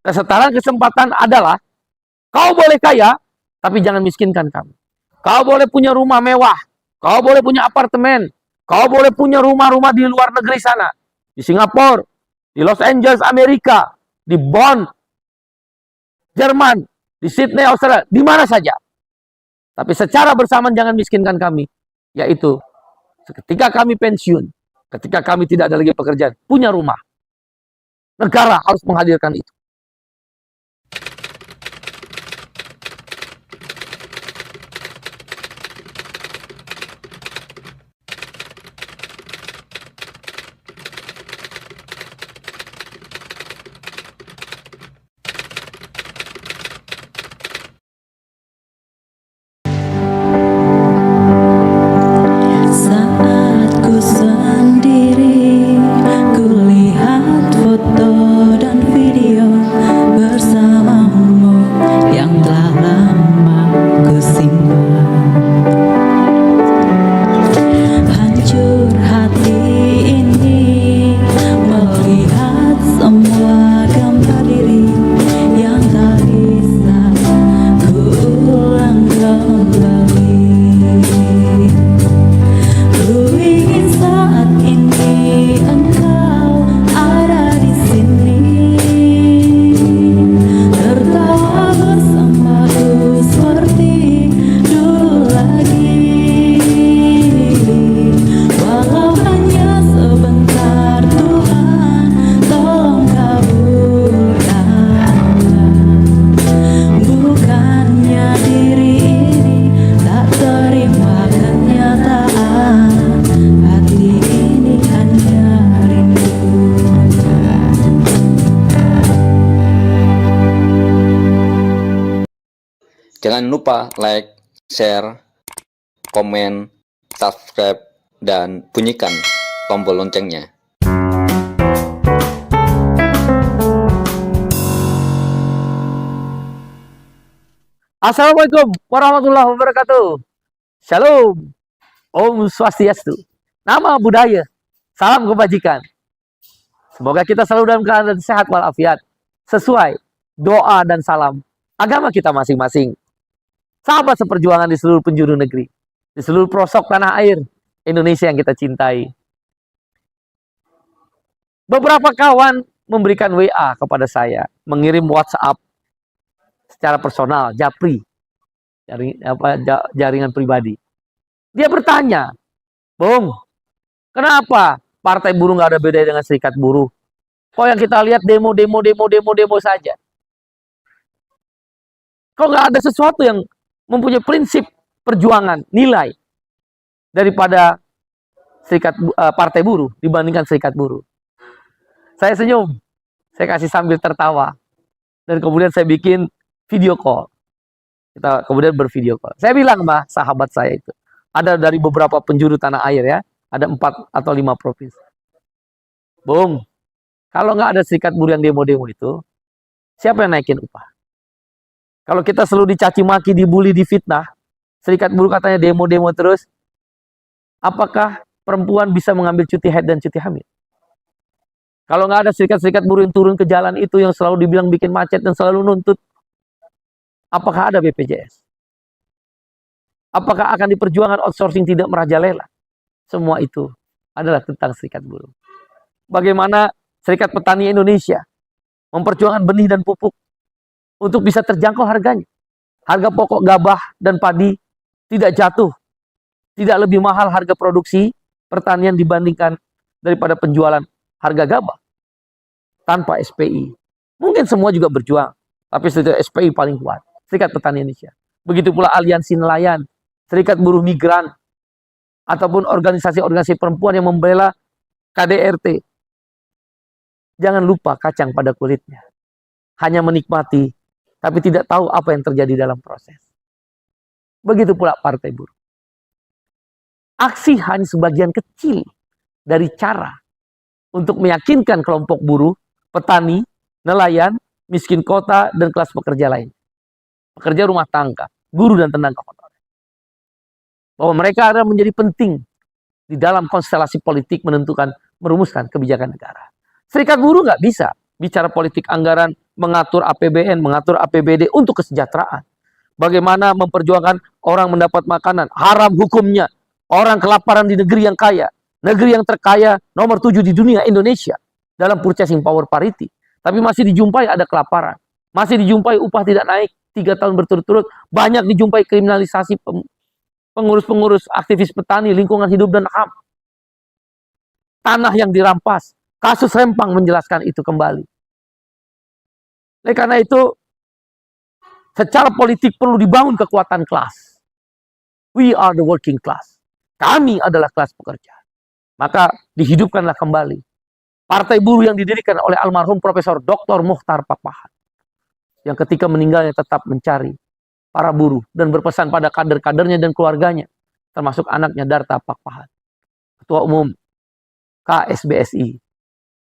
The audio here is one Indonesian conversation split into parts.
Kesetaraan kesempatan adalah kau boleh kaya, tapi jangan miskinkan kami. Kau boleh punya rumah mewah, kau boleh punya apartemen, kau boleh punya rumah-rumah di luar negeri sana, di Singapura, di Los Angeles, Amerika, di Bonn, Jerman, di Sydney, Australia, di mana saja. Tapi secara bersamaan jangan miskinkan kami, yaitu ketika kami pensiun, ketika kami tidak ada lagi pekerjaan, punya rumah. Negara harus menghadirkan itu. Jangan lupa like, share, komen, subscribe, dan bunyikan tombol loncengnya. Assalamualaikum warahmatullahi wabarakatuh. Shalom. Om Swastiastu. Nama budaya. Salam kebajikan. Semoga kita selalu dalam keadaan sehat walafiat. Sesuai doa dan salam agama kita masing-masing. Sahabat seperjuangan di seluruh penjuru negeri, di seluruh pelosok tanah air Indonesia yang kita cintai. Beberapa kawan memberikan WA kepada saya, mengirim WhatsApp secara personal, japri, jaringan pribadi. Dia bertanya, Bung, kenapa Partai Buruh nggak ada beda dengan Serikat Buruh? Kok yang kita lihat demo saja? Kok nggak ada sesuatu yang mempunyai prinsip perjuangan, nilai daripada Partai Buruh dibandingkan Serikat Buruh? Saya senyum, saya kasih sambil tertawa, dan kemudian saya bikin video call. Kita kemudian bervideo call. Saya bilang sama sahabat saya itu, ada dari beberapa penjuru tanah air ya, ada 4 atau 5 provinsi. Bung, kalau nggak ada Serikat Buruh yang demo-demo itu, siapa yang naikin upah? Kalau kita selalu dicaci maki, dibully, difitnah, Serikat Buruh katanya demo-demo terus, apakah perempuan bisa mengambil cuti haid dan cuti hamil? Kalau nggak ada serikat-serikat buruh yang turun ke jalan itu, yang selalu dibilang bikin macet dan selalu nuntut, apakah ada BPJS? Apakah akan diperjuangkan outsourcing tidak merajalela? Semua itu adalah tentang Serikat Buruh. Bagaimana Serikat Petani Indonesia memperjuangkan benih dan pupuk untuk bisa terjangkau harganya. Harga pokok gabah dan padi tidak jatuh, tidak lebih mahal harga produksi pertanian dibandingkan daripada penjualan harga gabah tanpa SPI. Mungkin semua juga berjuang, tapi SPI paling kuat, Serikat Petani Indonesia. Begitu pula aliansi nelayan, Serikat Buruh Migran, ataupun organisasi-organisasi perempuan yang membela KDRT. Jangan lupa kacang pada kulitnya. Hanya menikmati, tapi tidak tahu apa yang terjadi dalam proses. Begitu pula Partai Buruh. Aksi hanya sebagian kecil dari cara untuk meyakinkan kelompok buruh, petani, nelayan, miskin kota, dan kelas pekerja lain. Pekerja rumah tangga, buruh dan tenaga honorer. Bahwa mereka adalah menjadi penting di dalam konstelasi politik menentukan, merumuskan kebijakan negara. Serikat Buruh nggak bisa bicara politik anggaran, mengatur APBN, mengatur APBD untuk kesejahteraan. Bagaimana memperjuangkan orang mendapat makanan, haram hukumnya. Orang kelaparan di negeri yang kaya. Negeri yang terkaya nomor 7 di dunia, Indonesia. Dalam purchasing power parity. Tapi masih dijumpai ada kelaparan. Masih dijumpai upah tidak naik 3 tahun berturut-turut. Banyak dijumpai kriminalisasi pengurus-pengurus, aktivis petani, lingkungan hidup, dan HAM. Tanah yang dirampas. Kasus Rempang menjelaskan itu kembali. Oleh karena itu, secara politik perlu dibangun kekuatan kelas. We are the working class. Kami adalah kelas pekerja. Maka dihidupkanlah kembali Partai Buruh yang didirikan oleh almarhum Profesor Dr. Muchtar Pakpahan. Yang ketika meninggalnya tetap mencari para buruh dan berpesan pada kader-kadernya dan keluarganya. Termasuk anaknya Darta Pakpahan. Ketua Umum KSBSI.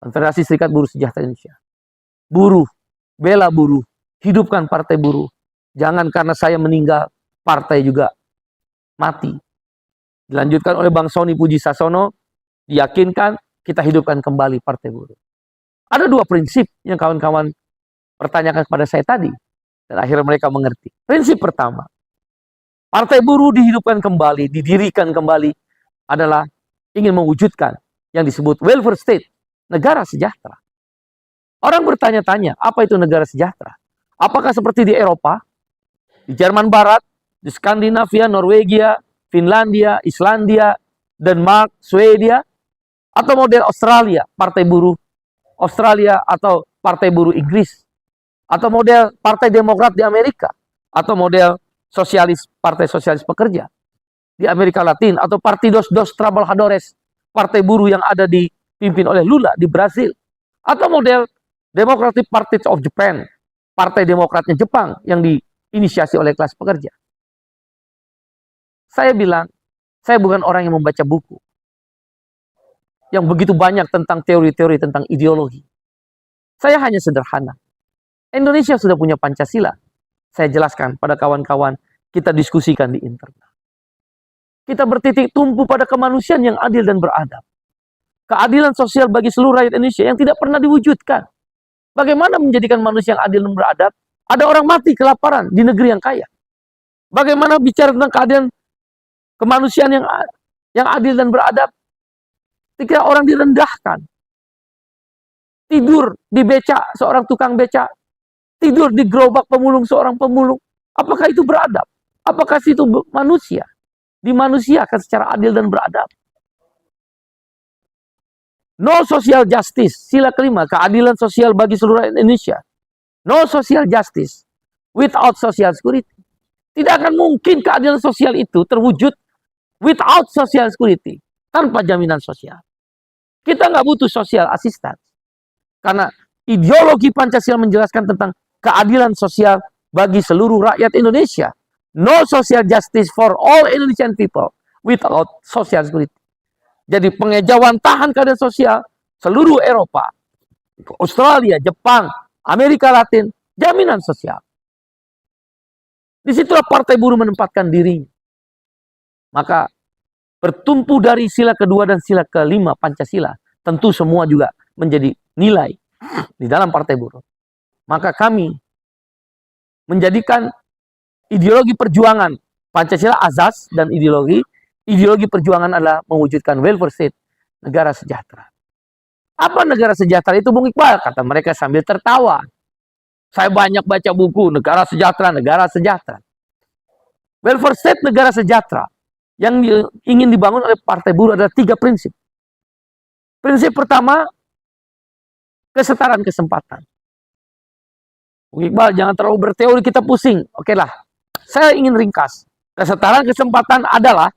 Konfederasi Serikat Buruh Sejahtera Indonesia. Buruh, bela buruh, hidupkan Partai Buruh. Jangan karena saya meninggal, partai juga mati. Dilanjutkan oleh Bang Sony Puji Sasono, diyakinkan kita hidupkan kembali Partai Buruh. Ada 2 prinsip yang kawan-kawan pertanyakan kepada saya tadi. Dan akhirnya mereka mengerti. Prinsip pertama, Partai Buruh dihidupkan kembali, didirikan kembali adalah ingin mewujudkan yang disebut welfare state, negara sejahtera. Orang bertanya-tanya, apa itu negara sejahtera? Apakah seperti di Eropa? Di Jerman Barat, di Skandinavia, Norwegia, Finlandia, Islandia, Denmark, Swedia, atau model Australia, Partai Buruh Australia atau Partai Buruh Inggris, atau model Partai Demokrat di Amerika, atau model sosialis, Partai Sosialis Pekerja di Amerika Latin, atau Partidos dos Trabalhadores, Partai Buruh yang ada dipimpin oleh Lula di Brasil, atau model Democratic Party of Japan, Partai Demokratnya Jepang yang diinisiasi oleh kelas pekerja. Saya bilang, saya bukan orang yang membaca buku yang begitu banyak tentang teori-teori tentang ideologi. Saya hanya sederhana. Indonesia sudah punya Pancasila. Saya jelaskan pada kawan-kawan, kita diskusikan di internal. Kita bertitik tumpu pada kemanusiaan yang adil dan beradab. Keadilan sosial bagi seluruh rakyat Indonesia yang tidak pernah diwujudkan. Bagaimana menjadikan manusia yang adil dan beradab? Ada orang mati kelaparan di negeri yang kaya. Bagaimana bicara tentang keadilan kemanusiaan yang adil dan beradab? Ketika orang direndahkan. Tidur di becak seorang tukang becak. Tidur di gerobak pemulung seorang pemulung. Apakah itu beradab? Apakah itu manusia? Dimanusiakan secara adil dan beradab. No social justice. Sila kelima, keadilan sosial bagi seluruh rakyat Indonesia. No social justice without social security. Tidak akan mungkin keadilan sosial itu terwujud without social security. Tanpa jaminan sosial. Kita nggak butuh social assistance. Karena ideologi Pancasila menjelaskan tentang keadilan sosial bagi seluruh rakyat Indonesia. No social justice for all Indonesian people without social security. Jadi pengejauhan tahan keadilan sosial seluruh Eropa, Australia, Jepang, Amerika Latin, jaminan sosial. Disitulah Partai Buruh menempatkan dirinya. Maka bertumpu dari sila kedua dan sila kelima Pancasila, tentu semua juga menjadi nilai di dalam Partai Buruh. Maka kami menjadikan ideologi perjuangan Pancasila azas dan ideologi perjuangan adalah mewujudkan welfare state, negara sejahtera. Apa negara sejahtera itu, Bung Iqbal? Kata mereka sambil tertawa. Saya banyak baca buku, negara sejahtera, negara sejahtera. Welfare state, negara sejahtera yang ingin dibangun oleh Partai Buruh adalah 3 prinsip. Prinsip pertama, kesetaraan kesempatan. Bung Iqbal, jangan terlalu berteori, kita pusing. Oke lah, saya ingin ringkas. Kesetaraan kesempatan adalah,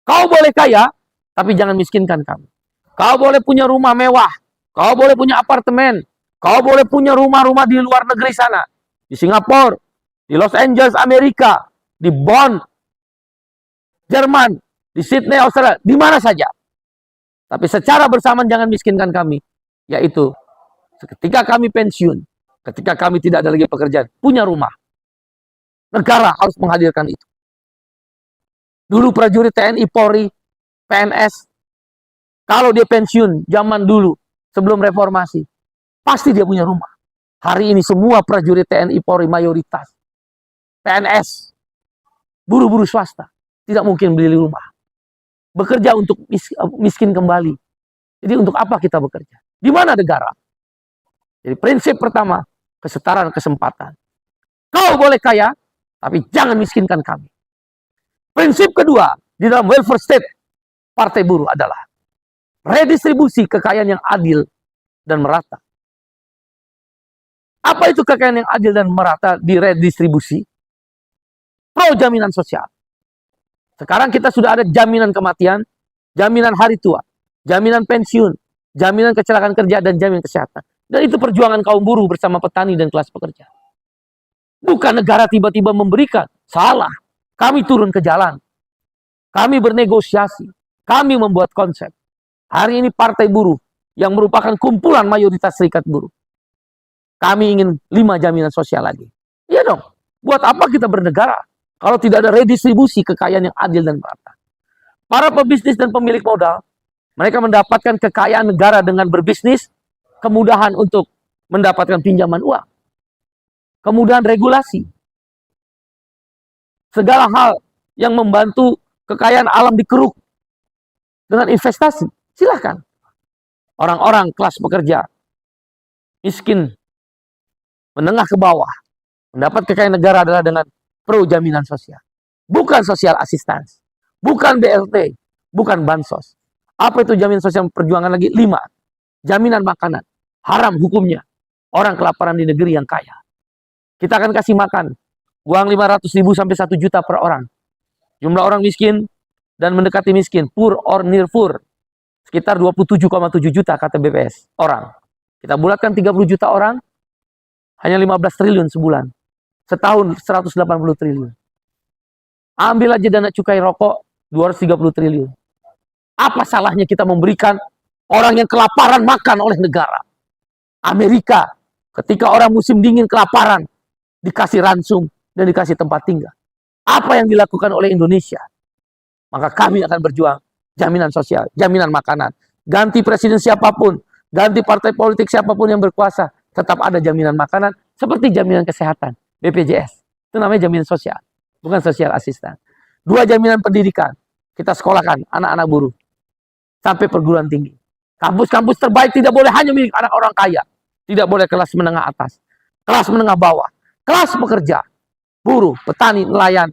kau boleh kaya, tapi jangan miskinkan kami. Kau boleh punya rumah mewah, kau boleh punya apartemen, kau boleh punya rumah-rumah di luar negeri sana. Di Singapura, di Los Angeles, Amerika, di Bonn, Jerman, di Sydney, Australia, di mana saja. Tapi secara bersamaan jangan miskinkan kami. Yaitu, ketika kami pensiun, ketika kami tidak ada lagi pekerjaan, punya rumah. Negara harus menghadirkan itu. Dulu prajurit TNI, Polri, PNS, kalau dia pensiun, zaman dulu, sebelum reformasi, pasti dia punya rumah. Hari ini semua prajurit TNI Polri mayoritas PNS, buru-buru swasta, tidak mungkin beli rumah. Bekerja untuk miskin kembali. Jadi untuk apa kita bekerja? Di mana negara? Jadi prinsip pertama, kesetaraan kesempatan. Kau boleh kaya, tapi jangan miskinkan kami. Prinsip kedua, di dalam welfare state Partai Buruh adalah redistribusi kekayaan yang adil dan merata. Apa itu kekayaan yang adil dan merata diredistribusi? Pro jaminan sosial. Sekarang kita sudah ada jaminan kematian, jaminan hari tua, jaminan pensiun, jaminan kecelakaan kerja, dan jaminan kesehatan. Dan itu perjuangan kaum buruh bersama petani dan kelas pekerja. Bukan negara tiba-tiba memberikan. Salah. Kami turun ke jalan. Kami bernegosiasi. Kami membuat konsep. Hari ini Partai Buruh yang merupakan kumpulan mayoritas serikat buruh. Kami ingin 5 jaminan sosial lagi. Iya dong. Buat apa kita bernegara kalau tidak ada redistribusi kekayaan yang adil dan merata? Para pebisnis dan pemilik modal, mereka mendapatkan kekayaan negara dengan berbisnis, kemudahan untuk mendapatkan pinjaman uang, kemudahan regulasi, segala hal yang membantu kekayaan alam dikeruk dengan investasi. Silahkan. Orang-orang kelas pekerja, miskin, menengah ke bawah, mendapat kekayaan negara adalah dengan pro jaminan sosial. Bukan sosial assistance, bukan BLT, bukan bansos. Apa itu jaminan sosial perjuangan lagi? 5. Jaminan makanan. Haram hukumnya. Orang kelaparan di negeri yang kaya. Kita akan kasih makan uang 500.000 sampai 1 juta per orang. Jumlah orang miskin dan mendekati miskin, poor or near poor, sekitar 27,7 juta kata BPS orang. Kita bulatkan 30 juta orang, hanya 15 triliun sebulan. Setahun 180 triliun. Ambil aja dana cukai rokok 230 triliun. Apa salahnya kita memberikan orang yang kelaparan makan oleh negara? Amerika, ketika orang musim dingin kelaparan, dikasih ransum dan dikasih tempat tinggal. Apa yang dilakukan oleh Indonesia? Maka kami akan berjuang jaminan sosial, jaminan makanan. Ganti presiden siapapun, ganti partai politik siapapun yang berkuasa, tetap ada jaminan makanan seperti jaminan kesehatan, BPJS. Itu namanya jaminan sosial, bukan sosial asisten. 2 jaminan pendidikan. Kita sekolahkan anak-anak buruh sampai perguruan tinggi. Kampus-kampus terbaik tidak boleh hanya milik anak orang kaya. Tidak boleh kelas menengah atas, kelas menengah bawah, kelas pekerja, buruh, petani, nelayan,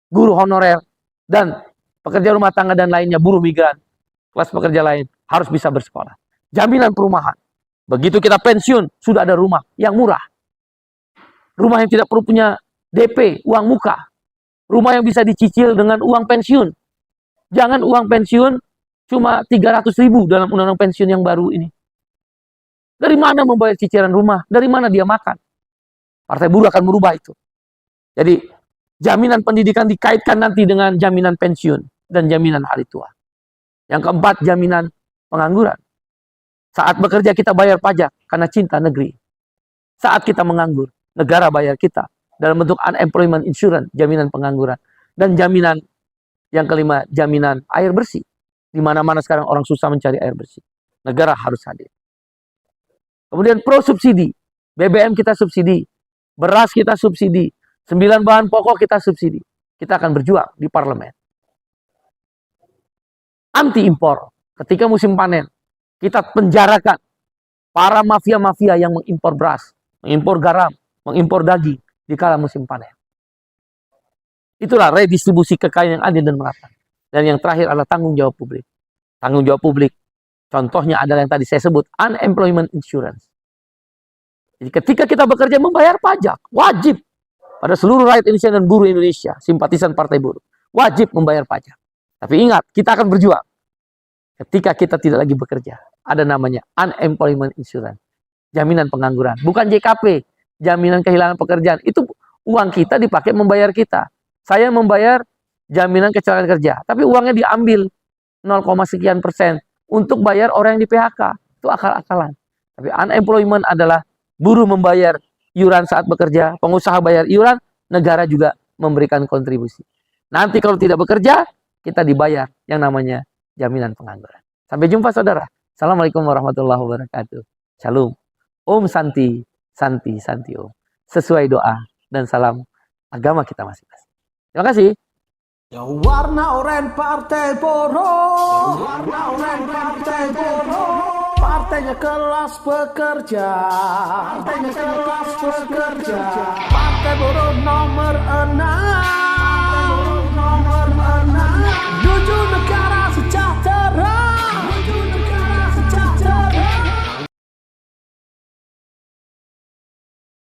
guru honorer, dan pekerja rumah tangga dan lainnya, buruh migran, kelas pekerja lain harus bisa bersekolah. Jaminan perumahan. Begitu kita pensiun, sudah ada rumah yang murah. Rumah yang tidak perlu punya DP, uang muka. Rumah yang bisa dicicil dengan uang pensiun. Jangan uang pensiun cuma 300.000 dalam undang-undang pensiun yang baru ini. Dari mana membayar cicilan rumah? Dari mana dia makan? Partai Buruh akan merubah itu. Jadi, jaminan pendidikan dikaitkan nanti dengan jaminan pensiun dan jaminan hari tua. Yang keempat, jaminan pengangguran. Saat bekerja kita bayar pajak karena cinta negeri. Saat kita menganggur, negara bayar kita dalam bentuk unemployment insurance, jaminan pengangguran. Dan jaminan yang kelima, jaminan air bersih. Di mana-mana sekarang orang susah mencari air bersih. Negara harus hadir. Kemudian pro subsidi. BBM kita subsidi. Beras kita subsidi. 9 bahan pokok kita subsidi. Kita akan berjuang di parlemen. Anti impor. Ketika musim panen, kita penjarakan para mafia-mafia yang mengimpor beras, mengimpor garam, mengimpor daging di kala musim panen. Itulah redistribusi kekayaan yang adil dan merata. Dan yang terakhir adalah tanggung jawab publik. Tanggung jawab publik, contohnya adalah yang tadi saya sebut, unemployment insurance. Jadi ketika kita bekerja membayar pajak, wajib pada seluruh rakyat Indonesia dan buruh Indonesia, simpatisan Partai Buruh, wajib membayar pajak. Tapi ingat, kita akan berjuang. Ketika kita tidak lagi bekerja, ada namanya unemployment insurance, jaminan pengangguran. Bukan JKP, jaminan kehilangan pekerjaan. Itu uang kita dipakai membayar kita. Saya membayar jaminan kecelakaan kerja, tapi uangnya diambil 0, sekian persen untuk bayar orang yang di PHK. Itu akal-akalan. Tapi unemployment adalah buruh membayar iuran saat bekerja, pengusaha bayar iuran, negara juga memberikan kontribusi. Nanti kalau tidak bekerja, kita dibayar yang namanya jaminan pengangguran. Sampai jumpa saudara. Assalamualaikum warahmatullahi wabarakatuh. Shalom. Om Santi, Santi, Santi Om. Sesuai doa dan salam agama kita masing-masing. Terima kasih. Yang warna oranye Partai Buruh, warna oranye Partai Buruh, partainya kelas pekerja, partainya kelas pekerja, Partai Buruh nomor 6.